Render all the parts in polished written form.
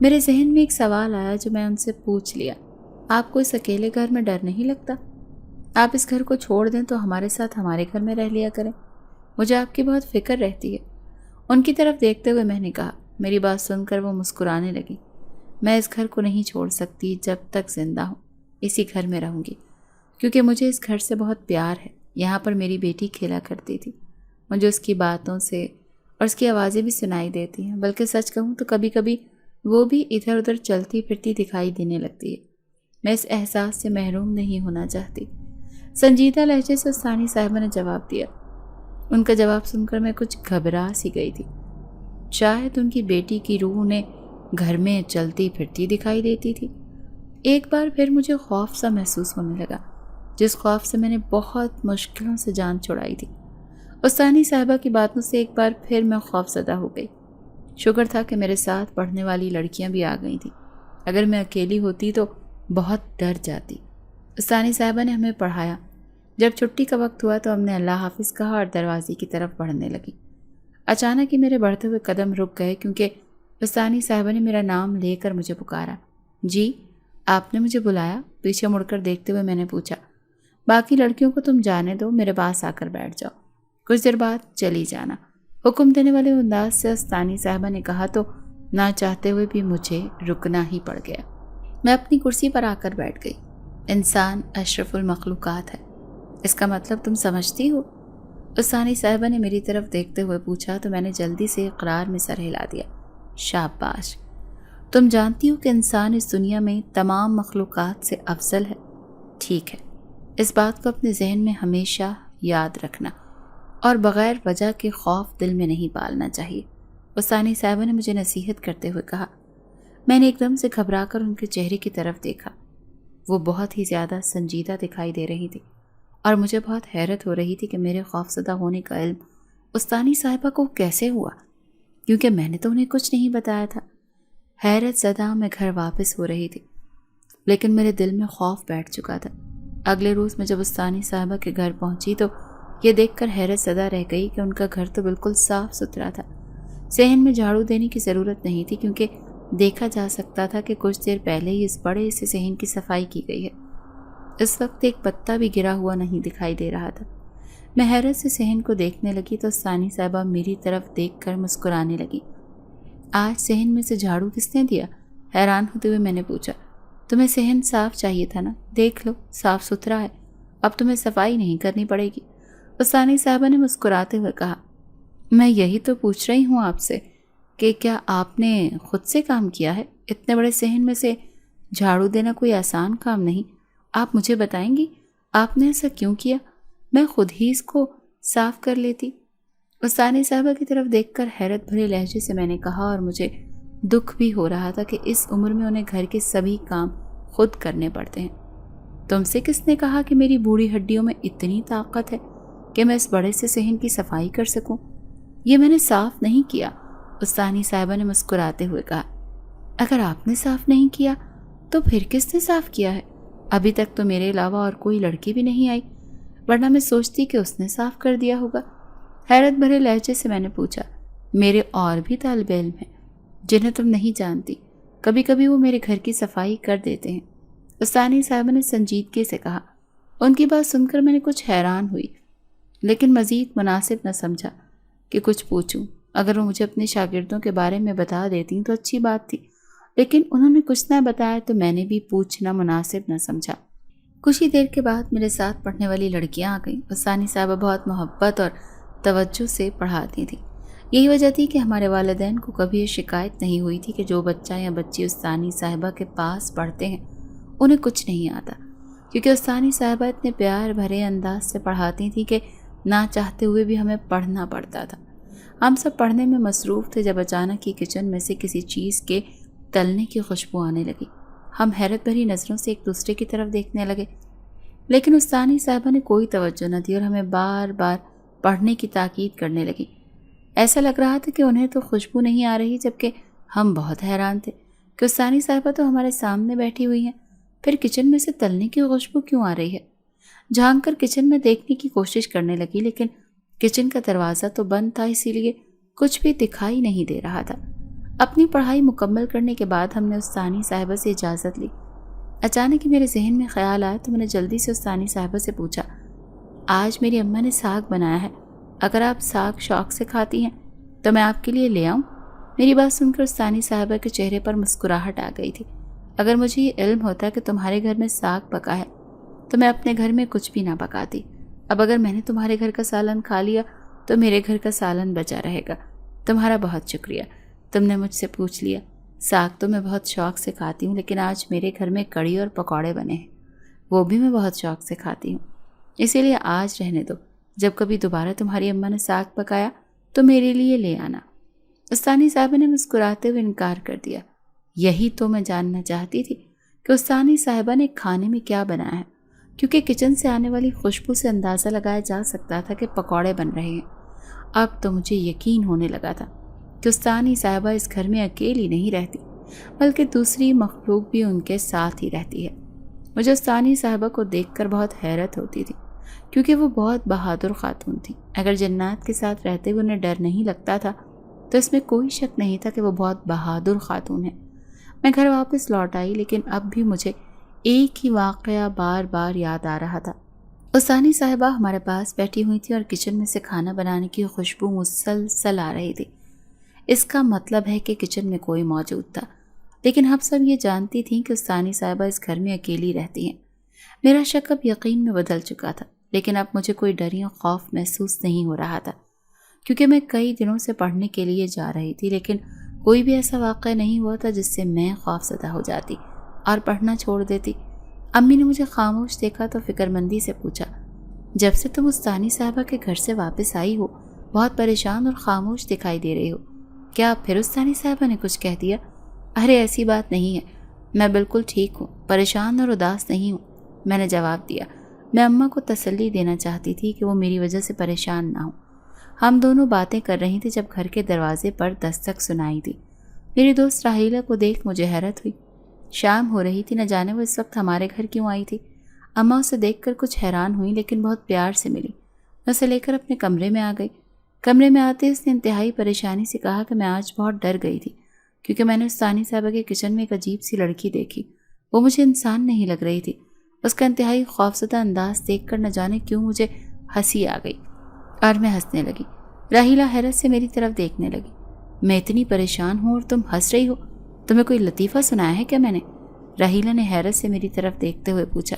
میرے ذہن میں ایک سوال آیا جو میں ان سے پوچھ لیا، آپ کو اس اکیلے گھر میں ڈر نہیں لگتا؟ آپ اس گھر کو چھوڑ دیں تو ہمارے ساتھ ہمارے گھر میں رہ لیا کریں، مجھے آپ کی بہت فکر رہتی ہے۔ ان کی طرف دیکھتے ہوئے میں نے کہا۔ میری بات سن کر وہ مسکرانے لگی۔ میں اس گھر کو نہیں چھوڑ سکتی، جب تک زندہ ہوں اسی گھر میں رہوں گی، کیونکہ مجھے اس گھر سے بہت پیار ہے۔ یہاں پر میری بیٹی کھیلا کرتی تھی، مجھے اس کی باتوں سے اور اس کی آوازیں بھی سنائی دیتی ہیں، بلکہ سچ کہوں تو کبھی کبھی وہ بھی ادھر ادھر چلتی پھرتی دکھائی دینے لگتی ہے۔ میں اس احساس سے محروم نہیں ہونا چاہتی، سنجیدہ لہجے سے ثانی صاحبہ نے جواب دیا۔ ان کا جواب سن کر میں کچھ گھبرا سی گئی تھی۔ شاید ان کی بیٹی کی روح انہیں گھر میں چلتی پھرتی دکھائی دیتی تھی۔ ایک بار پھر مجھے خوف سا محسوس ہونے لگا، جس خوف سے میں نے بہت مشکلوں سے جان چھڑائی تھی۔ ثانی صاحبہ کی باتوں سے ایک بار پھر میں خوف زدہ ہو گئی۔ شکر تھا کہ میرے ساتھ پڑھنے والی لڑکیاں بھی آ گئی تھیں، اگر میں اکیلی ہوتی تو بہت ڈر جاتی۔ ثانی صاحبہ نے ہمیں پڑھایا۔ جب چھٹی کا وقت ہوا تو ہم نے اللہ حافظ کہا اور دروازے کی طرف بڑھنے لگی۔ اچانک ہی میرے بڑھتے ہوئے قدم رک گئے، کیونکہ ثانی صاحبہ نے میرا نام لے کر مجھے پکارا۔ جی، آپ نے مجھے بلایا؟ پیچھے مڑ کر دیکھتے ہوئے میں نے پوچھا۔ باقی لڑکیوں کو تم جانے دو، میرے پاس آ کر بیٹھ جاؤ، کچھ دیر بعد چلی جانا، حکم دینے والے انداز سے ثانی صاحبہ نے کہا تو نہ چاہتے ہوئے بھی مجھے رکنا ہی پڑ گیا۔ میں اپنی کرسی پر آ کر بیٹھ گئی۔ انسان اشرف المخلوقات ہے، اس کا مطلب تم سمجھتی ہو؟ ثانی صاحبہ نے میری طرف دیکھتے ہوئے پوچھا تو میں نے جلدی سے اقرار میں سر ہلا دیا۔ شاباش، تم جانتی ہو کہ انسان اس دنیا میں تمام مخلوقات سے افضل ہے۔ ٹھیک ہے، اس بات کو اپنے ذہن میں ہمیشہ یاد رکھنا اور بغیر وجہ کے خوف دل میں نہیں پالنا چاہیے، ثانی صاحبہ نے مجھے نصیحت کرتے ہوئے کہا۔ میں نے ایک دم سے گھبرا کر ان کے چہرے کی طرف دیکھا۔ وہ بہت ہی زیادہ سنجیدہ دکھائی دے رہی تھی اور مجھے بہت حیرت ہو رہی تھی کہ میرے خوفزدہ ہونے کا علم ثانی صاحبہ کو کیسے ہوا، کیونکہ میں نے تو انہیں کچھ نہیں بتایا تھا۔ حیرت زدہ میں گھر واپس ہو رہی تھی، لیکن میرے دل میں خوف بیٹھ چکا تھا۔ اگلے روز میں جب ثانی صاحبہ کے گھر پہنچی تو یہ دیکھ کر حیرت زدہ رہ گئی کہ ان کا گھر تو بالکل صاف ستھرا تھا۔ صحن میں جھاڑو دینے کی ضرورت نہیں تھی، کیونکہ دیکھا جا سکتا تھا کہ کچھ دیر پہلے ہی اس بڑے سے صحن کی صفائی کی گئی ہے۔ اس وقت ایک پتا بھی گرا ہوا نہیں دکھائی دے رہا تھا۔ میں حیرت سے صحن کو دیکھنے لگی تو ثانی صاحبہ میری طرف دیکھ کر مسکرانے لگی۔ آج صحن میں سے جھاڑو کس نے دیا؟ حیران ہوتے ہوئے میں نے پوچھا۔ تمہیں صحن صاف چاہیے تھا نا، دیکھ لو صاف ستھرا ہے، اب تمہیں صفائی نہیں کرنی پڑے گی، ثانی صاحبہ نے مسکراتے ہوئے کہا۔ میں یہی تو پوچھ رہی ہوں آپ سے کہ کیا آپ نے خود سے کام کیا ہے؟ اتنے بڑے صحن میں سے جھاڑو دینا کوئی آسان کام نہیں، آپ مجھے بتائیں گی آپ نے ایسا کیوں کیا؟ میں خود ہی اس کو صاف کر لیتی۔ ثانی صاحبہ کی طرف دیکھ کر حیرت بھرے لہجے سے میں نے کہا، اور مجھے دکھ بھی ہو رہا تھا کہ اس عمر میں انہیں گھر کے سبھی کام خود کرنے پڑتے ہیں۔ تم سے کس نے کہا کہ میری بوڑھی ہڈیوں میں اتنی طاقت ہے کہ میں اس بڑے سے صحن کی صفائی کر سکوں؟ یہ میں نے صاف نہیں کیا، ثانی صاحبہ نے مسکراتے ہوئے کہا۔ اگر آپ نے صاف نہیں کیا تو پھر کس نے صاف کیا ہے؟ ابھی تک تو میرے علاوہ اور کوئی لڑکی بھی نہیں آئی، ورنہ میں سوچتی کہ اس نے صاف کر دیا ہوگا۔ حیرت بھرے لہجے سے میں نے پوچھا۔ میرے اور بھی طالب علم ہیں جنہیں تم نہیں جانتی، کبھی کبھی وہ میرے گھر کی صفائی کر دیتے ہیں، ثانی صاحبہ نے سنجیدگی سے کہا۔ ان کی بات سن کر میں نے کچھ حیران ہوئی، لیکن مزید مناسب نہ سمجھا کہ کچھ پوچھوں۔ اگر وہ مجھے اپنے شاگردوں کے بارے میں بتا دیتی تو اچھی بات تھی، لیکن انہوں نے کچھ نہ بتایا تو میں نے بھی پوچھنا مناسب نہ سمجھا۔ کچھ ہی دیر کے بعد میرے ساتھ پڑھنے والی لڑکیاں آ گئیں، ثانی صاحبہ بہت محبت اور توجہ سے پڑھاتی تھیں۔ یہی وجہ تھی کہ ہمارے والدین کو کبھی یہ شکایت نہیں ہوئی تھی کہ جو بچہ یا بچی ثانی صاحبہ کے پاس پڑھتے ہیں انہیں کچھ نہیں آتا، کیونکہ ثانی صاحبہ اتنے پیار بھرے انداز سے پڑھاتی تھی کہ نہ چاہتے ہوئے بھی ہمیں پڑھنا پڑتا تھا۔ ہم سب پڑھنے میں مصروف تھے جب اچانک ہی کچن میں سے کسی چیز کے تلنے کی خوشبو آنے لگی۔ ہم حیرت بھری نظروں سے ایک دوسرے کی طرف دیکھنے لگے، لیکن ثانی صاحبہ نے کوئی توجہ نہ دی اور ہمیں بار بار پڑھنے کی تاکید کرنے لگی۔ ایسا لگ رہا تھا کہ انہیں تو خوشبو نہیں آ رہی، جبکہ ہم بہت حیران تھے کہ ثانی صاحبہ تو ہمارے سامنے بیٹھی ہوئی ہیں، پھر کچن میں سے تلنے کی خوشبو کیوں آ رہی ہے؟ جھانک کر کچن میں دیکھنے کی کوشش کرنے لگی، لیکن کچن کا دروازہ تو بند تھا، اسی لیے کچھ بھی دکھائی نہیں دے رہا تھا۔ اپنی پڑھائی مکمل کرنے کے بعد ہم نے استانی صاحبہ سے اجازت لی۔ اچانک ہی میرے ذہن میں خیال آیا تو میں نے جلدی سے استانی صاحبہ سے پوچھا، آج میری اماں نے ساگ بنایا ہے، اگر آپ ساگ شوق سے کھاتی ہیں تو میں آپ کے لیے لے آؤں؟ میری بات سن کر استانی صاحبہ کے چہرے پر مسکراہٹ آ گئی تھی۔ اگر مجھے یہ علم ہوتا کہ تمہارے گھر میں ساگ پکا ہے تو میں اپنے گھر میں کچھ بھی نہ پکاتی۔ اب اگر میں نے تمہارے گھر کا سالن کھا لیا تو میرے گھر کا سالن بچا رہے گا۔ تمہارا بہت شکریہ، تم نے مجھ سے پوچھ لیا۔ ساگ تو میں بہت شوق سے کھاتی ہوں، لیکن آج میرے گھر میں کڑی اور پکوڑے بنے ہیں، وہ بھی میں بہت شوق سے کھاتی ہوں، اسی لیے آج رہنے دو۔ جب کبھی دوبارہ تمہاری اماں نے ساگ پکایا تو میرے لیے لے آنا۔ استانی صاحبہ نے مسکراتے ہوئے انکار کر دیا۔ یہی تو میں جاننا چاہتی تھی کہ استانی صاحبہ نے کھانے میں کیا بنایا ہے، کیونکہ کچن سے آنے والی خوشبو سے اندازہ لگایا جا سکتا تھا کہ پکوڑے بن رہے ہیں۔ اب تو مجھے یقین ہونے لگا تھا کہ استانی صاحبہ اس گھر میں اکیلی نہیں رہتی، بلکہ دوسری مخلوق بھی ان کے ساتھ ہی رہتی ہے۔ مجھے استانی صاحبہ کو دیکھ کر بہت حیرت ہوتی تھی، کیونکہ وہ بہت بہادر خاتون تھی۔ اگر جنات کے ساتھ رہتے ہوئے انہیں ڈر نہیں لگتا تھا تو اس میں کوئی شک نہیں تھا کہ وہ بہت بہادر خاتون ہے۔ میں گھر واپس لوٹ آئی، لیکن اب بھی مجھے ایک ہی واقعہ بار بار یاد آ رہا تھا۔ استانی صاحبہ ہمارے پاس بیٹھی ہوئی تھی اور کچن میں سے کھانا بنانے کی خوشبو مسلسل آ رہی تھی۔ اس کا مطلب ہے کہ کچن میں کوئی موجود تھا، لیکن ہم سب یہ جانتی تھیں کہ استانی صاحبہ اس گھر میں اکیلی رہتی ہیں۔ میرا شک اب یقین میں بدل چکا تھا، لیکن اب مجھے کوئی ڈر یا خوف محسوس نہیں ہو رہا تھا، کیونکہ میں کئی دنوں سے پڑھنے کے لیے جا رہی تھی، لیکن کوئی بھی ایسا واقعہ نہیں ہوا تھا جس سے میں خوف زدہ ہو جاتی اور پڑھنا چھوڑ دیتی۔ امی نے مجھے خاموش دیکھا تو فکر مندی سے پوچھا، جب سے تم استانی صاحبہ کے گھر سے واپس آئی ہو بہت پریشان اور خاموش دکھائی دے رہی ہو، کیا پھر استانی صاحبہ نے کچھ کہہ دیا؟ ارے ایسی بات نہیں ہے، میں بالکل ٹھیک ہوں، پریشان اور اداس نہیں ہوں، میں نے جواب دیا۔ میں اماں کو تسلی دینا چاہتی تھی کہ وہ میری وجہ سے پریشان نہ ہوں۔ ہم دونوں باتیں کر رہی تھیں جب گھر کے دروازے پر دستک سنائی دی۔ میری دوست راحیلہ کو دیکھ مجھے حیرت ہوئی۔ شام ہو رہی تھی، نہ جانے وہ اس وقت ہمارے گھر کیوں آئی تھی۔ اماں اسے دیکھ کر کچھ حیران ہوئی، لیکن بہت پیار سے ملی۔ میں اسے لے کر اپنے کمرے میں آ گئی۔ کمرے میں آتے اس نے انتہائی پریشانی سے کہا کہ میں آج بہت ڈر گئی تھی، کیونکہ میں نے استانی صاحبہ کے کچن میں ایک عجیب سی لڑکی دیکھی۔ وہ مجھے انسان نہیں لگ رہی تھی۔ اس کا انتہائی خوفزدہ انداز دیکھ کر نہ جانے کیوں مجھے ہنسی آ گئی اور میں ہنسنے لگی۔ راحیلہ حیرت سے میری طرف دیکھنے لگی۔ میں اتنی پریشان ہوں اور تم ہنس رہی ہو، تمہیں کوئی لطیفہ سنایا ہے کیا میں نے؟ راحیلہ نے حیرت سے میری طرف دیکھتے ہوئے پوچھا۔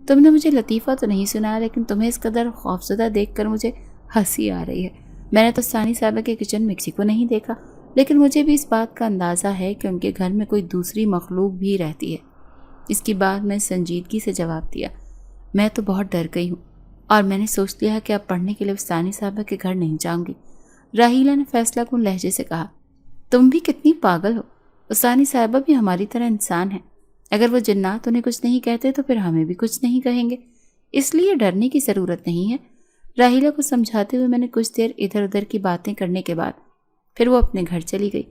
تم نے مجھے لطیفہ تو نہیں سنایا، لیکن تمہیں اس قدر خوفزدہ دیکھ کر مجھے ہنسی آ رہی ہے۔ میں نے تو استانی صاحبہ کے کچن میں کسی کو نہیں دیکھا، لیکن مجھے بھی اس بات کا اندازہ ہے کہ ان کے گھر میں کوئی دوسری مخلوق بھی رہتی ہے۔ اس کی بات میں سنجیدگی سے جواب دیا۔ میں تو بہت ڈر گئی ہوں اور میں نے سوچ لیا کہ اب پڑھنے کے لیے استانی صاحبہ کے گھر نہیں جاؤں گی۔ راحیلہ نے فیصلہ کن لہجے سے کہا، تم بھی کتنی پاگل ہو، استانی صاحبہ بھی ہماری طرح انسان ہے۔ اگر وہ جنات انہیں کچھ نہیں کہتے تو پھر ہمیں بھی کچھ نہیں کہیں گے، اس لیے ڈرنے کی ضرورت نہیں ہے۔ راحیلہ کو سمجھاتے ہوئے میں نے کچھ دیر ادھر ادھر کی باتیں کرنے کے بعد پھر وہ اپنے گھر چلی گئی۔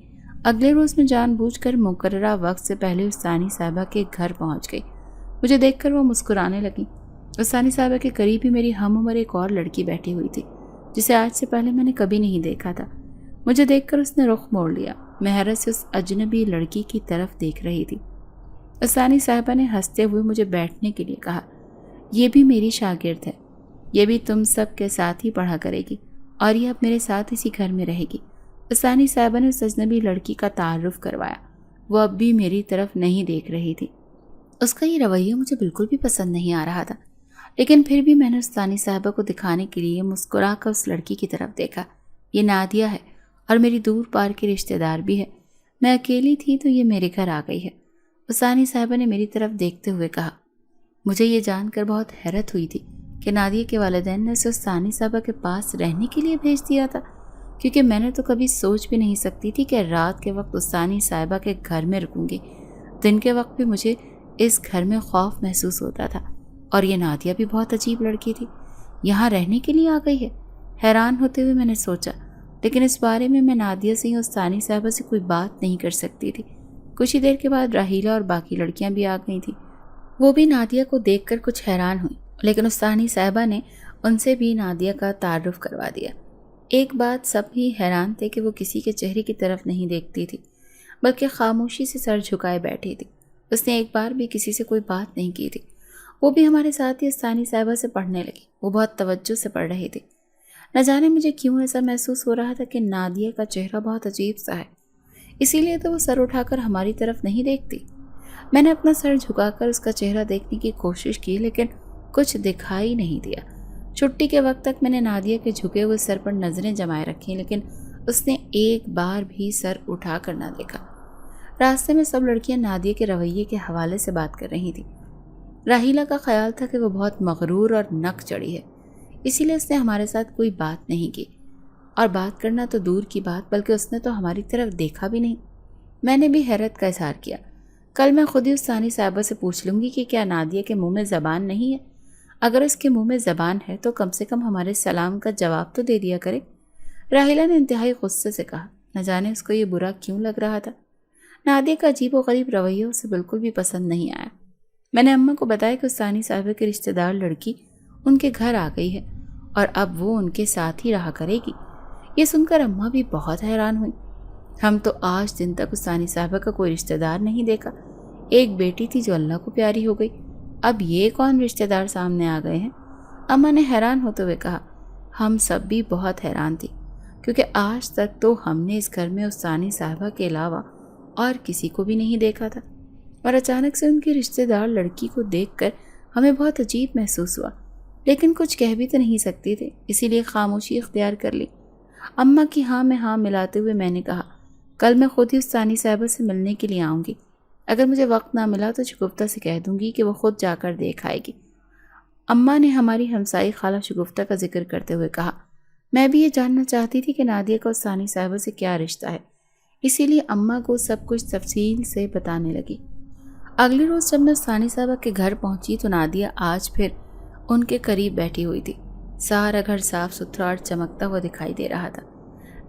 اگلے روز میں جان بوجھ کر مقررہ وقت سے پہلے استانی صاحبہ کے گھر پہنچ گئی۔ مجھے دیکھ کر وہ مسکرانے لگی۔ استانی صاحبہ کے قریب ہی میری ہم عمر ایک اور لڑکی بیٹھی ہوئی تھی، جسے آج سے پہلے میں نے کبھی نہیں دیکھا تھا۔ مجھے دیکھ کر اس نے رخ موڑ لیا۔ میں حیرت سے اس اجنبی لڑکی کی طرف دیکھ رہی تھی۔ استانی صاحبہ نے ہنستے ہوئے مجھے بیٹھنے کے لیے کہا، یہ بھی میری شاگرد ہے، یہ بھی تم سب کے ساتھ ہی پڑھا کرے گی اور یہ اب میرے ساتھ اسی گھر میں رہے گی۔ استانی صاحبہ نے اس اجنبی لڑکی کا تعارف کروایا۔ وہ اب بھی میری طرف نہیں دیکھ رہی تھی۔ اس کا یہ رویہ مجھے بالکل بھی پسند نہیں آ رہا تھا، لیکن پھر بھی میں نے استانی صاحبہ کو دکھانے کے لیے مسکرا کر اس لڑکی کی طرف دیکھا۔ یہ نادیہ ہے اور میری دور پار کی رشتہ دار بھی ہے۔ میں اکیلی تھی تو یہ میرے گھر آ گئی ہے۔ استانی صاحبہ نے میری طرف دیکھتے ہوئے کہا۔ مجھے یہ جان کر بہت حیرت ہوئی تھی کہ نادیہ کے والدین نے اسے استانی صاحبہ کے پاس رہنے کے لیے بھیج دیا تھا، کیونکہ میں نے تو کبھی سوچ بھی نہیں سکتی تھی کہ رات کے وقت استانی صاحبہ کے گھر میں رکوں گی۔ دن کے وقت بھی مجھے اس گھر میں خوف محسوس ہوتا تھا، اور یہ نادیہ بھی بہت عجیب لڑکی تھی، یہاں رہنے کے لیے آ گئی ہے۔ حیران ہوتے ہوئے میں نے سوچا، لیکن اس بارے میں نادیہ سے یا استانی صاحبہ سے کوئی بات نہیں کر سکتی تھی۔ کچھ ہی دیر کے بعد راحیلہ اور باقی لڑکیاں بھی آ گئی تھیں۔ وہ بھی نادیہ کو دیکھ کر کچھ حیران ہوئیں، لیکن استانی صاحبہ نے ان سے بھی نادیہ کا تعارف کروا دیا۔ ایک بات سب ہی حیران تھے کہ وہ کسی کے چہرے کی طرف نہیں دیکھتی تھی، بلکہ خاموشی سے سر جھکائے بیٹھی تھی۔ اس نے ایک بار بھی کسی سے کوئی بات نہیں کی تھی۔ وہ بھی ہمارے ساتھ ہی ثانی صاحبہ سے پڑھنے لگی۔ وہ بہت توجہ سے پڑھ رہی تھی۔ نہ جانے مجھے کیوں ایسا محسوس ہو رہا تھا کہ نادیہ کا چہرہ بہت عجیب سا ہے، اسی لیے تو وہ سر اٹھا کر ہماری طرف نہیں دیکھتی۔ میں نے اپنا سر جھکا کر اس کا چہرہ دیکھنے کی کوشش کی، لیکن کچھ دکھائی نہیں دیا۔ چھٹی کے وقت تک میں نے نادیہ کے جھکے ہوئے سر پر نظریں جمائے رکھیں، لیکن اس نے ایک بار بھی سر اٹھا کر نہ دیکھا۔ راستے میں سب لڑکیاں نادیہ کے رویے کے حوالے سے بات کر رہی تھیں۔ راحیلہ کا خیال تھا کہ وہ بہت مغرور اور نک چڑھی ہے، اسی لیے اس نے ہمارے ساتھ کوئی بات نہیں کی، اور بات کرنا تو دور کی بات، بلکہ اس نے تو ہماری طرف دیکھا بھی نہیں۔ میں نے بھی حیرت کا اظہار کیا۔ کل میں خود ہی اس ثانی صاحبہ سے پوچھ لوں گی کہ کیا نادیہ کے منہ میں زبان نہیں ہے؟ اگر اس کے منہ میں زبان ہے تو کم سے کم ہمارے سلام کا جواب تو دے دیا کرے۔ راحیلہ نے انتہائی غصے سے کہا۔ نہ جانے اس کو یہ برا کیوں لگ رہا تھا۔ نادیہ کا عجیب و غریب رویہ اسے بالکل بھی پسند نہیں آیا۔ میں نے اماں کو بتایا کہ اس ثانی صاحبہ کے رشتہ دار لڑکی ان کے گھر آ گئی ہے اور اب وہ ان کے ساتھ ہی رہا کرے گی۔ یہ سن کر اماں بھی بہت حیران ہوئی۔ ہم تو آج دن تک اس ثانی صاحبہ کا کوئی رشتہ دار نہیں دیکھا۔ ایک بیٹی تھی جو اللہ کو پیاری ہو گئی، اب یہ کون رشتہ دار سامنے آ گئے ہیں؟ اماں نے حیران ہوتے ہوئے کہا۔ ہم سب بھی بہت حیران تھی، کیونکہ آج تک تو ہم نے اس گھر میں اس ثانی صاحبہ کے علاوہ اور کسی کو بھی نہیں دیکھا تھا، اور اچانک سے ان کی رشتہ دار لڑکی کو دیکھ کر ہمیں بہت عجیب محسوس ہوا، لیکن کچھ کہہ بھی تو نہیں سکتے تھے، اسی لیے خاموشی اختیار کر لی۔ اماں کی ہاں میں ہاں ملاتے ہوئے میں نے کہا، کل میں خود ہی اس ثانی صاحبہ سے ملنے کے لیے آؤں گی۔ اگر مجھے وقت نہ ملا تو شگفتہ سے کہہ دوں گی کہ وہ خود جا کر دیکھ آئے گی۔ اماں نے ہماری ہمسائی خالہ شگفتہ کا ذکر کرتے ہوئے کہا۔ میں بھی یہ جاننا چاہتی تھی کہ نادیہ کا اس ثانی صاحبہ سے کیا رشتہ ہے، اسی لیے اماں کو سب کچھ تفصیل سے بتانے لگی۔ اگلے روز جب میں ثانی صاحبہ کے گھر پہنچی تو نادیہ آج پھر ان کے قریب بیٹھی ہوئی تھی۔ سارا گھر صاف ستھرا اور چمکتا ہوا دکھائی دے رہا تھا۔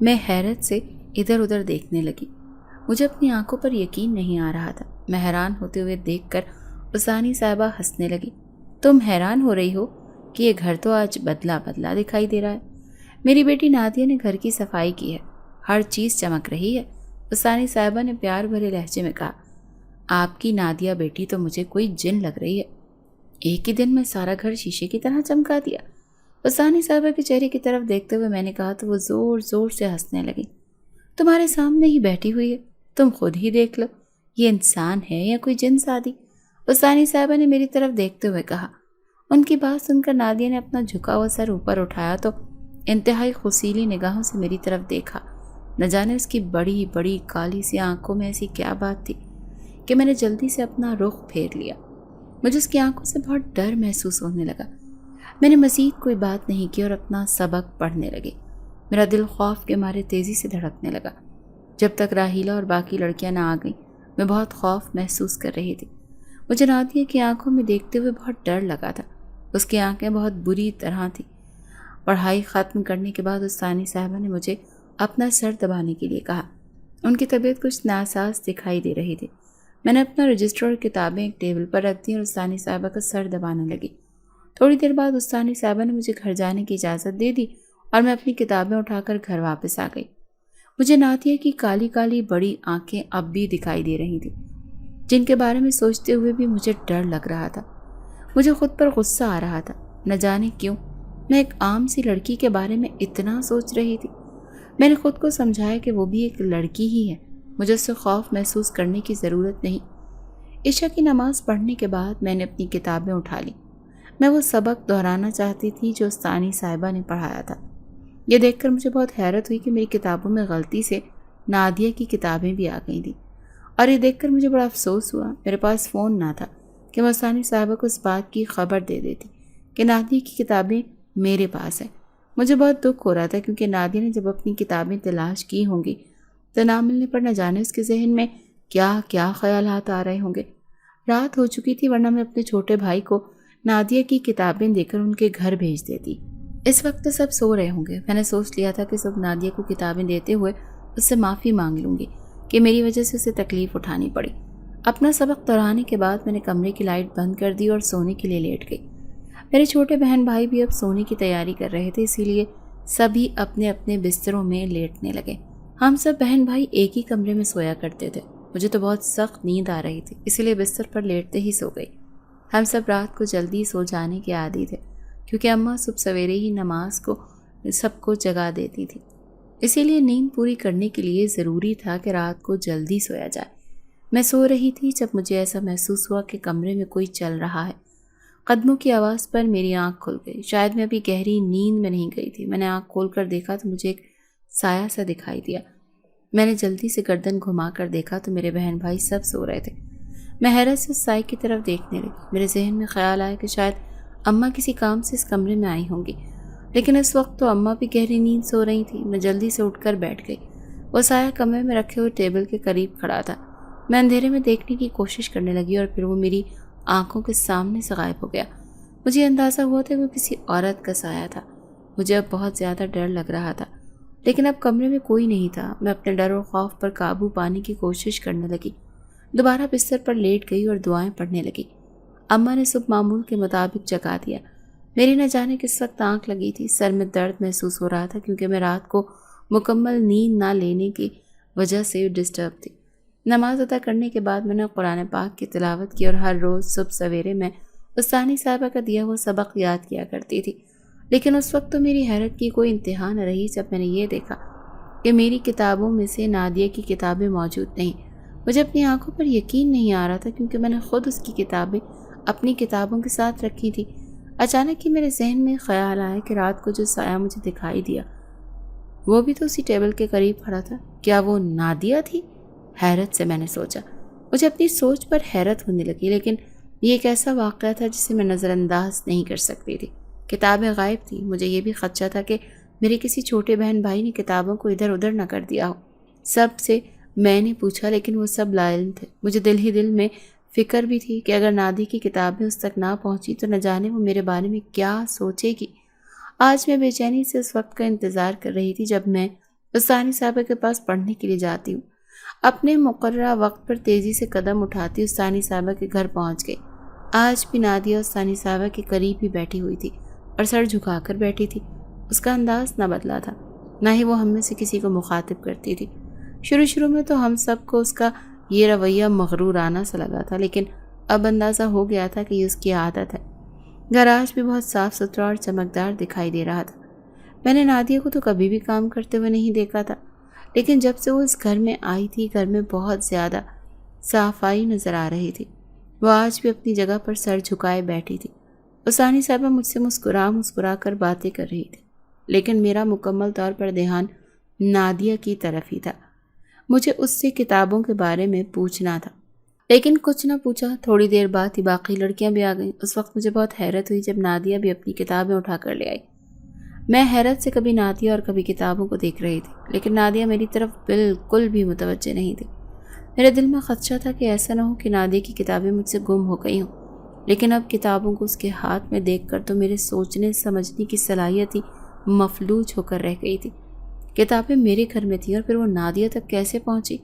میں حیرت سے ادھر ادھر دیکھنے لگی۔ مجھے اپنی آنکھوں پر یقین نہیں آ رہا تھا۔ میں حیران ہوتے ہوئے دیکھ کر ثانی صاحبہ ہنسنے لگی۔ تم حیران ہو رہی ہو کہ یہ گھر تو آج بدلا بدلا دکھائی دے رہا ہے۔ میری بیٹی نادیہ نے گھر کی صفائی کی ہے، ہر چیز چمک رہی ہے، ثانی صاحبہ نے پیار بھرے لہجے میں کہا۔ آپ کی نادیہ بیٹی تو مجھے کوئی جن لگ رہی ہے، ایک ہی دن میں سارا گھر شیشے کی طرح چمکا دیا۔ ثانی صاحبہ کے چہرے کی طرف دیکھتے ہوئے میں نے کہا تو وہ زور زور سے ہنسنے لگی۔ تمہارے سامنے ہی بیٹھی ہوئی ہے، تم خود ہی دیکھ لو، یہ انسان ہے یا کوئی جن سادی؟ ثانی صاحبہ نے میری طرف دیکھتے ہوئے کہا۔ ان کی بات سن کر نادیہ نے اپنا جھکا ہوا سر اوپر اٹھایا تو انتہائی خوشیلی نگاہوں سے میری طرف دیکھا۔ نہ جانے اس کی بڑی بڑی کالی سی آنکھوں میں ایسی کیا بات تھی کہ میں نے جلدی سے اپنا رخ پھیر لیا۔ مجھے اس کی آنکھوں سے بہت ڈر محسوس ہونے لگا۔ میں نے مزید کوئی بات نہیں کی اور اپنا سبق پڑھنے لگی۔ میرا دل خوف کے مارے تیزی سے دھڑکنے لگا۔ جب تک راحیلہ اور باقی لڑکیاں نہ آ گئیں میں بہت خوف محسوس کر رہی تھی۔ مجھے نادیہ کی آنکھوں میں دیکھتے ہوئے بہت ڈر لگا تھا۔ اس کی آنکھیں بہت بری طرح تھیں۔ پڑھائی ختم کرنے کے بعد ثانی صاحبہ نے مجھے اپنا سر دبانے کے لیے کہا۔ ان کی طبیعت کچھ ناساز دکھائی دے رہی تھی۔ میں نے اپنا رجسٹر اور کتابیں ایک ٹیبل پر رکھ دی اور ثانی صاحبہ کا سر دبانے لگی۔ تھوڑی دیر بعد ثانی صاحبہ نے مجھے گھر جانے کی اجازت دے دی اور میں اپنی کتابیں اٹھا کر گھر واپس آ گئی۔ مجھے نادیہ کی کالی کالی بڑی آنکھیں اب بھی دکھائی دے رہی تھیں، جن کے بارے میں سوچتے ہوئے بھی مجھے ڈر لگ رہا تھا۔ مجھے خود پر غصہ آ رہا تھا۔ نہ جانے کیوں میں ایک عام سی لڑکی کے بارے میں اتنا سوچ رہی تھی۔ میں نے خود کو سمجھایا کہ وہ بھی ایک لڑکی ہی ہے، مجھے اس سے خوف محسوس کرنے کی ضرورت نہیں۔ عشاء کی نماز پڑھنے کے بعد میں نے اپنی کتابیں اٹھا لی۔ میں وہ سبق دہرانا چاہتی تھی جو ثانی صاحبہ نے پڑھایا تھا۔ یہ دیکھ کر مجھے بہت حیرت ہوئی کہ میری کتابوں میں غلطی سے نادیہ کی کتابیں بھی آ گئی تھیں، اور یہ دیکھ کر مجھے بڑا افسوس ہوا۔ میرے پاس فون نہ تھا کہ میں ثانی صاحبہ کو اس بات کی خبر دے دیتی کہ نادیہ کی کتابیں میرے پاس ہیں۔ مجھے بہت دکھ ہو رہا تھا کیونکہ نادیہ نے جب اپنی کتابیں تلاش کی ہوں گی تو نہ ملنے پر نہ جانے اس کے ذہن میں کیا کیا خیالات آ رہے ہوں گے۔ رات ہو چکی تھی، ورنہ میں اپنے چھوٹے بھائی کو نادیہ کی کتابیں دے کر ان کے گھر بھیج دیتی۔ اس وقت تو سب سو رہے ہوں گے۔ میں نے سوچ لیا تھا کہ سب نادیہ کو کتابیں دیتے ہوئے اس سے معافی مانگ لوں گی کہ میری وجہ سے اسے تکلیف اٹھانی پڑی۔ اپنا سبق دہرانے کے بعد میں نے کمرے کی لائٹ بند کر دی اور سونے کے لیے لیٹ گئی۔ میرے چھوٹے بہن بھائی بھی اب سونے کی تیاری کر رہے تھے، اسی لیے سبھی اپنے اپنے بستروں میں لیٹنے لگے۔ ہم سب بہن بھائی ایک ہی کمرے میں سویا کرتے تھے۔ مجھے تو بہت سخت نیند آ رہی تھی، اسی لیے بستر پر لیٹتے ہی سو گئی۔ ہم سب رات کو جلدی سو جانے کے عادی تھے، کیونکہ اماں صبح سویرے ہی نماز کو سب کو جگا دیتی تھی۔ اسی لیے نیند پوری کرنے کے لیے ضروری تھا کہ رات کو جلدی سویا جائے۔ میں سو رہی تھی جب مجھے ایسا محسوس ہوا کہ کمرے میں کوئی چل رہا ہے۔ قدموں کی آواز پر میری آنکھ کھل گئی۔ شاید میں ابھی گہری نیند میں نہیں گئی تھی۔ میں نے آنکھ کھول کر دیکھا تو مجھے ایک سایہ سا دکھائی دیا۔ میں نے جلدی سے گردن گھما کر دیکھا تو میرے بہن بھائی سب سو رہے تھے۔ میں حیرت سے اس سائے کی طرف دیکھنے لگی۔ میرے ذہن میں خیال آیا کہ شاید اماں کسی کام سے اس کمرے میں آئی ہوں گی، لیکن اس وقت تو اماں بھی گہری نیند سو رہی تھی۔ میں جلدی سے اٹھ کر بیٹھ گئی۔ وہ سایہ کمرے میں رکھے ہوئے ٹیبل کے قریب کھڑا تھا۔ میں اندھیرے میں دیکھنے کی کوشش کرنے لگی اور پھر وہ میری آنکھوں کے سامنے سے غائب ہو گیا۔ مجھے اندازہ ہوا تھا کہ وہ کسی عورت کا سایہ تھا۔ مجھے اب بہت زیادہ ڈر لگ رہا تھا، لیکن اب کمرے میں کوئی نہیں تھا۔ میں اپنے ڈر اور خوف پر قابو پانے کی کوشش کرنے لگی۔ دوبارہ بستر پر لیٹ گئی اور دعائیں پڑھنے لگی۔ اماں نے صبح معمول کے مطابق جگا دیا۔ میری نہ جانے کس وقت آنکھ لگی تھی۔ سر میں درد محسوس ہو رہا تھا کیونکہ میں رات کو مکمل نیند نہ لینے کی وجہ سے ڈسٹرب تھی۔ نماز ادا کرنے کے بعد میں نے قرآن پاک کی تلاوت کی اور ہر روز صبح سویرے میں استانی صاحبہ کا دیا ہوا سبق یاد کیا کرتی تھی۔ لیکن اس وقت تو میری حیرت کی کوئی انتہا نہ رہی جب میں نے یہ دیکھا کہ میری کتابوں میں سے نادیہ کی کتابیں موجود نہیں۔ مجھے اپنی آنکھوں پر یقین نہیں آ رہا تھا کیونکہ میں نے خود اس کی کتابیں اپنی کتابوں کے ساتھ رکھی تھی۔ اچانک ہی میرے ذہن میں خیال آیا کہ رات کو جو سایہ مجھے دکھائی دیا وہ بھی تو اسی ٹیبل کے قریب کھڑا تھا۔ کیا وہ نادیہ تھی؟ حیرت سے میں نے سوچا۔ مجھے اپنی سوچ پر حیرت ہونے لگی، لیکن یہ ایک ایسا واقعہ تھا جسے میں نظر انداز نہیں کر سکتی تھی۔ کتابیں غائب تھیں۔ مجھے یہ بھی خدشہ تھا کہ میرے کسی چھوٹے بہن بھائی نے کتابوں کو ادھر ادھر نہ کر دیا ہو۔ سب سے میں نے پوچھا لیکن وہ سب لا علم تھے۔ مجھے دل ہی دل میں فکر بھی تھی کہ اگر نادی کی کتابیں اس تک نہ پہنچی تو نہ جانے وہ میرے بارے میں کیا سوچے گی۔ آج میں بے چینی سے اس وقت کا انتظار کر رہی تھی جب میں استانی صاحبہ کے پاس پڑھنے کے لیے جاتی ہوں۔ اپنے مقررہ وقت پر تیزی سے قدم اٹھاتی استانی صاحبہ کے گھر پہنچ گئی۔ آج بھی نادیہ استانی صاحبہ کے قریب ہی بیٹھی ہوئی تھی اور سر جھکا کر بیٹھی تھی۔ اس کا انداز نہ بدلا تھا، نہ ہی وہ ہم میں سے کسی کو مخاطب کرتی تھی۔ شروع میں تو ہم سب کو اس کا یہ رویہ مغرورانہ سا لگا تھا، لیکن اب اندازہ ہو گیا تھا کہ یہ اس کی عادت ہے۔ گھر آج بھی بہت صاف ستھرا اور چمکدار دکھائی دے رہا تھا۔ میں نے نادیہ کو تو کبھی بھی کام کرتے ہوئے نہیں دیکھا تھا، لیکن جب سے وہ اس گھر میں آئی تھی گھر میں بہت زیادہ صفائی نظر آ رہی تھی۔ وہ آج بھی اپنی جگہ پر سر جھکائے بیٹھی تھی۔ استانی صاحبہ مجھ سے مسکرا کر باتیں کر رہی تھی، لیکن میرا مکمل طور پر دھیان نادیہ کی طرف ہی تھا۔ مجھے اس سے کتابوں کے بارے میں پوچھنا تھا، لیکن کچھ نہ پوچھا۔ تھوڑی دیر بعد ہی باقی لڑکیاں بھی آ گئیں۔ اس وقت مجھے بہت حیرت ہوئی جب نادیہ بھی اپنی کتابیں اٹھا کر لے آئی۔ میں حیرت سے کبھی نادیہ اور کبھی کتابوں کو دیکھ رہی تھی، لیکن نادیہ میری طرف بالکل بھی متوجہ نہیں تھی۔ میرے دل میں خدشہ تھا کہ ایسا نہ ہو کہ نادیہ کی کتابیں مجھ سے گم ہو گئی ہوں، لیکن اب کتابوں کو اس کے ہاتھ میں دیکھ کر تو میرے سوچنے سمجھنے کی صلاحیت ہی مفلوج ہو کر رہ گئی تھی۔ کتابیں میرے گھر میں تھیں اور پھر وہ نادیہ تک کیسے پہنچی؟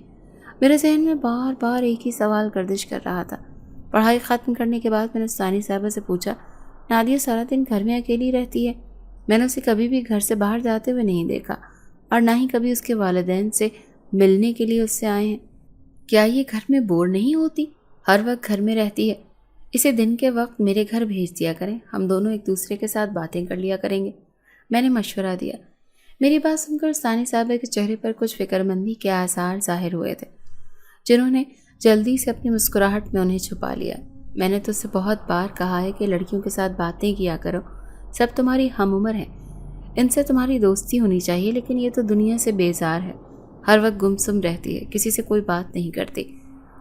میرے ذہن میں بار بار ایک ہی سوال گردش کر رہا تھا۔ پڑھائی ختم کرنے کے بعد میں نے استانی صاحبہ سے پوچھا، نادیہ سارا دن گھر میں اکیلی رہتی ہے؟ میں نے اسے کبھی بھی گھر سے باہر جاتے ہوئے نہیں دیکھا اور نہ ہی کبھی اس کے والدین سے ملنے کے لیے اس سے آئے ہیں۔ کیا یہ گھر میں بور نہیں ہوتی؟ ہر وقت گھر میں رہتی ہے۔ اسے دن کے وقت میرے گھر بھیج دیا کریں، ہم دونوں ایک دوسرے کے ساتھ باتیں کر لیا کریں گے، میں نے مشورہ دیا۔ میری بات سن کر استانی صاحبہ کے چہرے پر کچھ فکر مندی کے آثار ظاہر ہوئے تھے، جنہوں نے جلدی سے اپنی مسکراہٹ میں انہیں چھپا لیا۔ میں نے تو اسے بہت بار کہا ہے کہ لڑکیوں کے ساتھ باتیں کیا کرو، سب تمہاری ہم عمر ہیں، ان سے تمہاری دوستی ہونی چاہیے، لیکن یہ تو دنیا سے بیزار ہے، ہر وقت گمسم رہتی ہے، کسی سے کوئی بات نہیں کرتی۔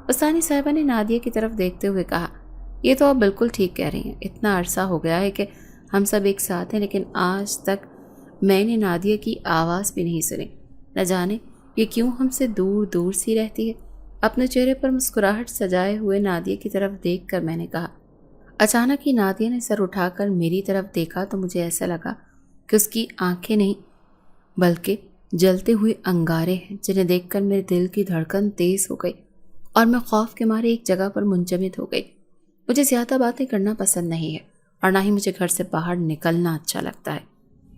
استانی صاحبہ نے نادیہ کی طرف دیکھتے ہوئے کہا، یہ تو آپ بالکل ٹھیک کہہ رہی ہیں۔ اتنا عرصہ ہو گیا ہے کہ ہم سب ایک ساتھ ہیں، لیکن آج تک میں نے نادیہ کی آواز بھی نہیں سنی۔ نہ جانے یہ کیوں ہم سے دور دور سی رہتی ہے۔ اپنے چہرے پر مسکراہٹ سجائے ہوئے نادیہ کی طرف دیکھ کر میں نے کہا۔ اچانک ہی نادیہ نے سر اٹھا کر میری طرف دیکھا تو مجھے ایسا لگا کہ اس کی آنکھیں نہیں بلکہ جلتے ہوئے انگارے ہیں، جنہیں دیکھ کر میرے دل کی دھڑکن تیز ہو گئی اور میں خوف کے مارے ایک جگہ پر منجمد ہو گئی۔ مجھے زیادہ باتیں کرنا پسند نہیں ہے اور نہ ہی مجھے گھر سے باہر نکلنا اچھا لگتا ہے،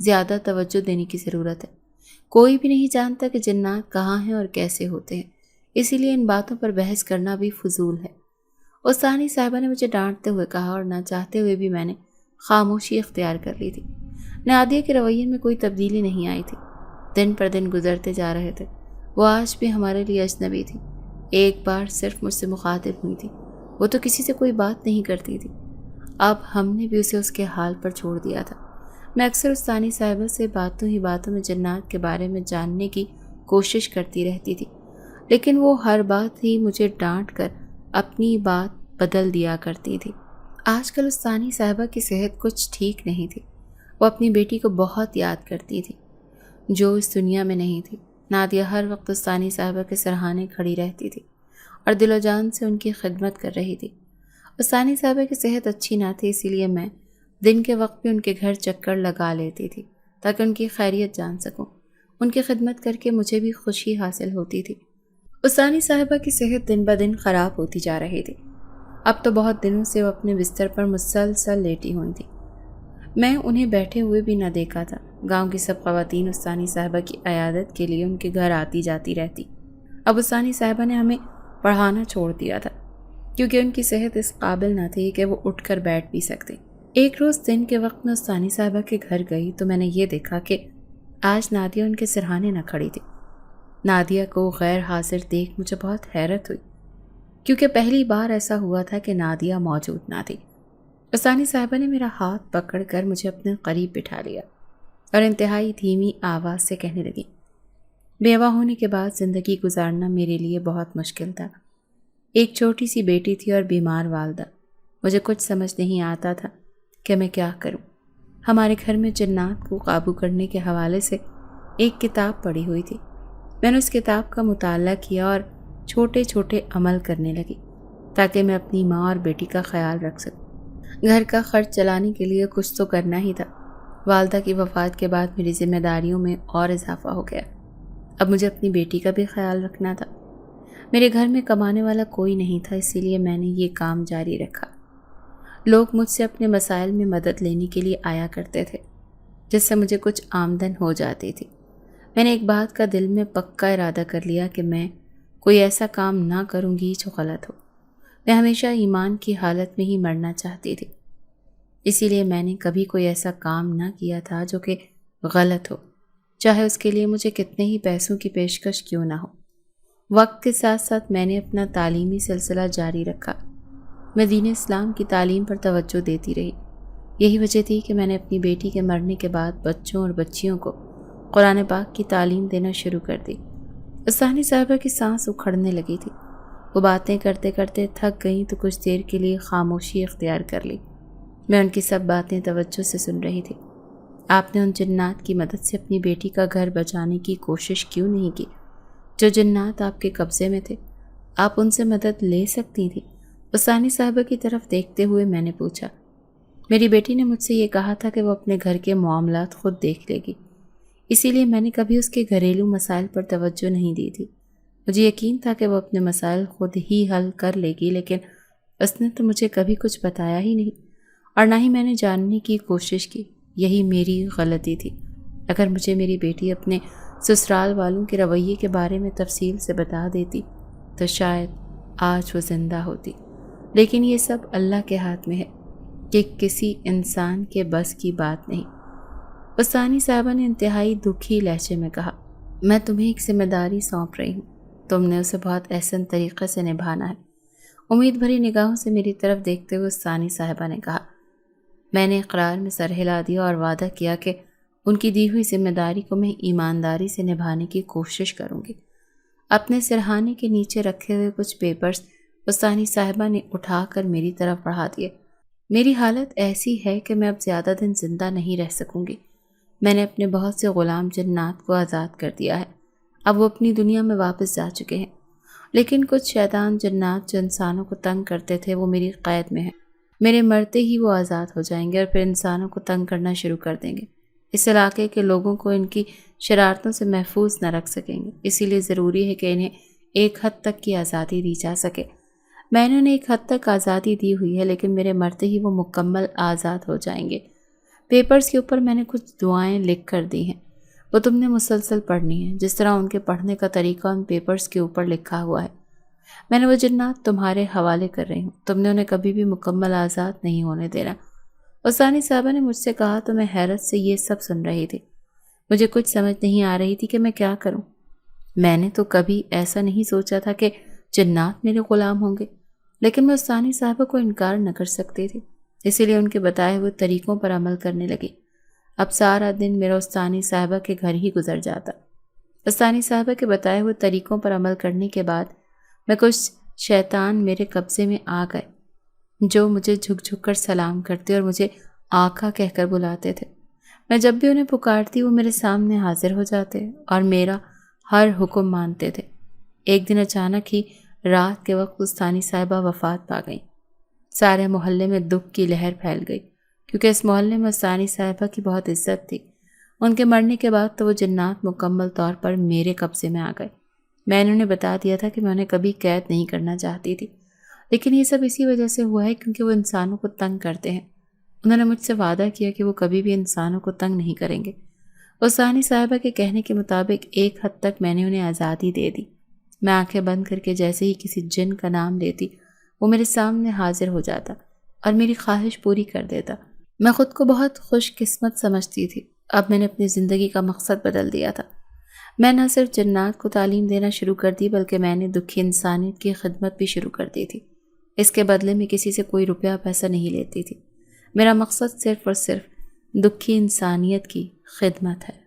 زیادہ توجہ دینے کی ضرورت ہے۔ کوئی بھی نہیں جانتا کہ جنات کہاں ہیں اور کیسے ہوتے ہیں، اسی لیے ان باتوں پر بحث کرنا بھی فضول ہے۔ استانی صاحبہ نے مجھے ڈانٹتے ہوئے کہا اور نہ چاہتے ہوئے بھی میں نے خاموشی اختیار کر لی تھی۔ نادیہ کے رویے میں کوئی تبدیلی نہیں آئی تھی۔ دن پر دن گزرتے جا رہے تھے۔ وہ آج بھی ہمارے لیے اجنبی تھی۔ ایک بار صرف مجھ سے مخاطب ہوئی تھی۔ وہ تو کسی سے کوئی بات نہیں کرتی تھی۔ اب ہم نے بھی اسے اس کے حال پر چھوڑ دیا تھا۔ میں اکثر استانی صاحبہ سے باتوں ہی باتوں میں جنات کے بارے میں جاننے کی کوشش کرتی رہتی تھی، لیکن وہ ہر بات ہی مجھے ڈانٹ کر اپنی بات بدل دیا کرتی تھی۔ آج کل استانی صاحبہ کی صحت کچھ ٹھیک نہیں تھی۔ وہ اپنی بیٹی کو بہت یاد کرتی تھی جو اس دنیا میں نہیں تھی۔ نادیہ ہر وقت استانی صاحبہ کے سرہانے کھڑی رہتی تھی اور دل و جان سے ان کی خدمت کر رہی تھی۔ استانی صاحبہ کی صحت اچھی نہ تھی، اسی لیے میں دن کے وقت بھی ان کے گھر چکر لگا لیتی تھی تاکہ ان کی خیریت جان سکوں۔ ان کی خدمت کر کے مجھے بھی خوشی حاصل ہوتی تھی۔ استانی صاحبہ کی صحت دن بدن خراب ہوتی جا رہی تھی۔ اب تو بہت دنوں سے وہ اپنے بستر پر مسلسل لیٹی ہوئی تھی۔ میں انہیں بیٹھے ہوئے بھی نہ دیکھا تھا۔ گاؤں کی سب خواتین استانی صاحبہ کی عیادت کے لیے ان کے گھر آتی جاتی رہتی۔ اب استانی صاحبہ نے ہمیں پڑھانا چھوڑ دیا تھا کیونکہ ان کی صحت اس قابل نہ تھی کہ وہ اٹھ کر بیٹھ بھی سکتے۔ ایک روز دن کے وقت میں استانی صاحبہ کے گھر گئی تو میں نے یہ دیکھا کہ آج نادیہ ان کے سرہانے نہ کھڑی تھی۔ نادیہ کو غیر حاضر دیکھ مجھے بہت حیرت ہوئی کیونکہ پہلی بار ایسا ہوا تھا کہ نادیہ موجود نہ تھی۔ استانی صاحبہ نے میرا ہاتھ پکڑ کر مجھے اپنے قریب بٹھا لیا اور انتہائی دھیمی آواز سے کہنے لگی، بیوہ ہونے کے بعد زندگی گزارنا میرے لیے بہت مشکل تھا۔ ایک چھوٹی سی بیٹی تھی اور بیمار والدہ۔ مجھے کچھ سمجھ نہیں آتا تھا کہ میں کیا کروں۔ ہمارے گھر میں جنات کو قابو کرنے کے حوالے سے ایک کتاب پڑھی ہوئی تھی۔ میں نے اس کتاب کا مطالعہ کیا اور چھوٹے چھوٹے عمل کرنے لگی تاکہ میں اپنی ماں اور بیٹی کا خیال رکھ سکوں۔ گھر کا خرچ چلانے کے لیے کچھ تو کرنا ہی تھا۔ والدہ کی وفات کے بعد میری ذمہ داریوں میں اور اضافہ ہو گیا۔ اب مجھے اپنی بیٹی کا بھی خیال رکھنا تھا۔ میرے گھر میں کمانے والا کوئی نہیں تھا، اسی لیے میں نے یہ کام جاری رکھا۔ لوگ مجھ سے اپنے مسائل میں مدد لینے کے لیے آیا کرتے تھے جس سے مجھے کچھ آمدن ہو جاتی تھی۔ میں نے ایک بات کا دل میں پکا ارادہ کر لیا کہ میں کوئی ایسا کام نہ کروں گی جو غلط ہو۔ میں ہمیشہ ایمان کی حالت میں ہی مرنا چاہتی تھی، اسی لیے میں نے کبھی کوئی ایسا کام نہ کیا تھا جو کہ غلط ہو، چاہے اس کے لیے مجھے کتنے ہی پیسوں کی پیشکش کیوں نہ ہو۔ وقت کے ساتھ ساتھ میں نے اپنا تعلیمی سلسلہ جاری رکھا۔ میں دین اسلام کی تعلیم پر توجہ دیتی رہی۔ یہی وجہ تھی کہ میں نے اپنی بیٹی کے مرنے کے بعد بچوں اور بچیوں کو قرآن پاک کی تعلیم دینا شروع کر دی۔ استانی صاحبہ کی سانس اکھڑنے لگی تھی۔ وہ باتیں کرتے کرتے تھک گئیں تو کچھ دیر کے لیے خاموشی اختیار کر لی۔ میں ان کی سب باتیں توجہ سے سن رہی تھی۔ آپ نے ان جنات کی مدد سے اپنی بیٹی کا گھر بچانے کی کوشش کیوں نہیں کی؟ جو جنات آپ کے قبضے میں تھے، آپ ان سے مدد لے سکتی تھی۔ استانی صاحبہ کی طرف دیکھتے ہوئے میں نے پوچھا۔ میری بیٹی نے مجھ سے یہ کہا تھا کہ وہ اپنے گھر کے معاملات خود دیکھ لے گی، اسی لیے میں نے کبھی اس کے گھریلو مسائل پر توجہ نہیں دی تھی۔ مجھے یقین تھا کہ وہ اپنے مسائل خود ہی حل کر لے گی، لیکن اس نے تو مجھے کبھی کچھ بتایا ہی نہیں اور نہ ہی میں نے جاننے کی کوشش کی۔ یہی میری غلطی تھی۔ اگر مجھے میری بیٹی اپنے سسرال والوں کے رویے کے بارے میں تفصیل سے بتا دیتی تو شاید آج وہ زندہ ہوتی، لیکن یہ سب اللہ کے ہاتھ میں ہے کہ کسی انسان کے بس کی بات نہیں۔ استانی صاحبہ نے انتہائی دکھی لہجے میں کہا، میں تمہیں ایک ذمہ داری سونپ رہی ہوں، تم نے اسے بہت احسن طریقے سے نبھانا ہے۔ امید بھری نگاہوں سے میری طرف دیکھتے ہوئے استانی صاحبہ نے کہا۔ میں نے اقرار میں سر ہلا دیا اور وعدہ کیا کہ ان کی دی ہوئی ذمہ داری کو میں ایمانداری سے نبھانے کی کوشش کروں گی۔ اپنے سرہانے کے نیچے رکھے ہوئے کچھ پیپرز استانی صاحبہ نے اٹھا کر میری طرف بڑھا دیے۔ میری حالت ایسی ہے کہ میں اب زیادہ دن زندہ نہیں رہ سکوں گی۔ میں نے اپنے بہت سے غلام جنات کو آزاد کر دیا ہے، اب وہ اپنی دنیا میں واپس جا چکے ہیں، لیکن کچھ شیطان جنات جو انسانوں کو تنگ کرتے تھے وہ میری قید میں ہیں۔ میرے مرتے ہی وہ آزاد ہو جائیں گے اور پھر انسانوں کو تنگ کرنا شروع کر دیں گے۔ اس علاقے کے لوگوں کو ان کی شرارتوں سے محفوظ نہ رکھ سکیں گے، اسی لیے ضروری ہے کہ انہیں ایک حد تک کی آزادی دی جا سکے۔ میں نے انہیں ایک حد تک آزادی دی ہوئی ہے، لیکن میرے مرتے ہی وہ مکمل آزاد ہو جائیں گے۔ پیپرز کے اوپر میں نے کچھ دعائیں لکھ کر دی ہیں، وہ تم نے مسلسل پڑھنی ہیں جس طرح ان کے پڑھنے کا طریقہ ان پیپرز کے اوپر لکھا ہوا ہے۔ میں نے وہ جنات تمہارے حوالے کر رہی ہوں، تم نے انہیں کبھی بھی مکمل آزاد نہیں ہونے دینا۔ استانی صاحبہ نے مجھ سے کہا تو میں حیرت سے یہ سب سن رہی تھی۔ مجھے کچھ سمجھ نہیں آ رہی تھی کہ میں کیا کروں۔ میں نے تو کبھی ایسا نہیں سوچا تھا کہ جنات میرے غلام ہوں گے، لیکن میں استانی صاحبہ کو انکار نہ کر سکتی تھی، اسی لیے ان کے بتائے ہوئے طریقوں پر عمل کرنے لگی۔ اب سارا دن میرا استانی صاحبہ کے گھر ہی گزر جاتا۔ استانی صاحبہ کے بتائے ہوئے طریقوں پر عمل کرنے کے بعد میں کچھ شیطان میرے قبضے میں آ گئے جو مجھے جھک جھک کر سلام کرتے اور مجھے آقا کہہ کر بلاتے تھے۔ میں جب بھی انہیں پکارتی وہ میرے سامنے حاضر ہو جاتے اور میرا ہر حکم مانتے تھے۔ ایک دن اچانک ہی رات کے وقت استانی صاحبہ وفات پا گئیں۔ سارے محلے میں دکھ کی لہر پھیل گئی، کیونکہ اس محلے میں استانی صاحبہ کی بہت عزت تھی۔ ان کے مرنے کے بعد تو وہ جنات مکمل طور پر میرے قبضے میں آ گئے۔ میں نے انہیں بتا دیا تھا کہ میں انہیں کبھی قید نہیں کرنا چاہتی تھی، لیکن یہ سب اسی وجہ سے ہوا ہے کیونکہ وہ انسانوں کو تنگ کرتے ہیں۔ انہوں نے مجھ سے وعدہ کیا کہ وہ کبھی بھی انسانوں کو تنگ نہیں کریں گے۔ استانی صاحبہ کے کہنے کے مطابق ایک حد تک میں نے انہیں آزادی دے دی۔ میں آنکھیں بند کر کے جیسے ہی کسی جن کا نام لیتی وہ میرے سامنے حاضر ہو جاتا اور میری خواہش پوری کر دیتا۔ میں خود کو بہت خوش قسمت سمجھتی تھی۔ اب میں نے اپنی زندگی کا مقصد بدل دیا تھا۔ میں نہ صرف جنات کو تعلیم دینا شروع کر دی بلکہ میں نے دکھی انسانیت کی خدمت بھی شروع کر دی تھی۔ اس کے بدلے میں کسی سے کوئی روپیہ پیسہ نہیں لیتی تھی۔ میرا مقصد صرف اور صرف دکھی انسانیت کی خدمت ہے۔